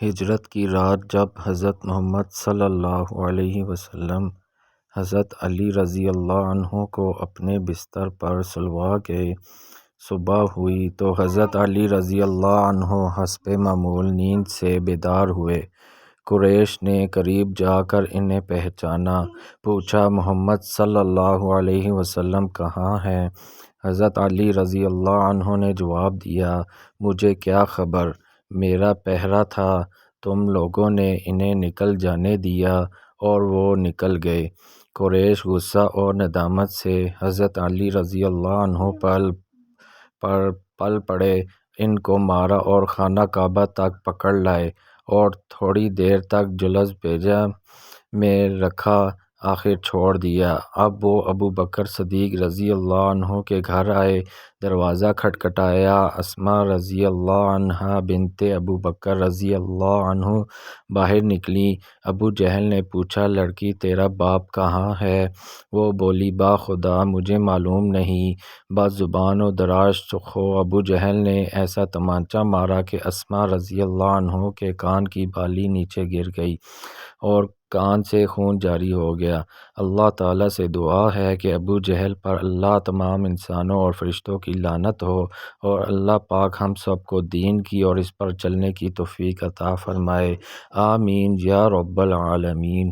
ہجرت کی رات جب حضرت محمد صلی اللہ علیہ وسلم حضرت علی رضی اللہ عنہ کو اپنے بستر پر سلوا کے صبح ہوئی تو حضرت علی رضی اللہ عنہ حسب معمول نیند سے بیدار ہوئے۔ قریش نے قریب جا کر انہیں پہچانا، پوچھا محمد صلی اللہ علیہ وسلم کہاں ہیں؟ حضرت علی رضی اللہ عنہ نے جواب دیا، مجھے کیا خبر، میرا پہرا تھا، تم لوگوں نے انہیں نکل جانے دیا اور وہ نکل گئے۔ قریش غصہ اور ندامت سے حضرت علی رضی اللہ عنہ پر پل پڑے، ان کو مارا اور خانہ کعبہ تک پکڑ لائے اور تھوڑی دیر تک جلد بھیجا میں رکھا، آخر چھوڑ دیا۔ اب وہ ابوبکر صدیق رضی اللہ عنہ کے گھر آئے، دروازہ کھٹکھٹایا، اسماء رضی اللہ عنہا بنت ابوبکر رضی اللہ عنہ باہر نکلیں۔ ابو جہل نے پوچھا، لڑکی تیرا باپ کہاں ہے؟ وہ بولی، باخدا مجھے معلوم نہیں۔ بس زبان و دراز چوکھو ابو جہل نے ایسا طمانچہ مارا کہ اسماء رضی اللہ عنہ کے کان کی بالی نیچے گر گئی اور کان سے خون جاری ہو گیا۔ اللہ تعالیٰ سے دعا ہے کہ ابو جہل پر اللہ، تمام انسانوں اور فرشتوں کی لعنت ہو، اور اللہ پاک ہم سب کو دین کی اور اس پر چلنے کی توفیق عطا فرمائے، آمین یا رب العالمین۔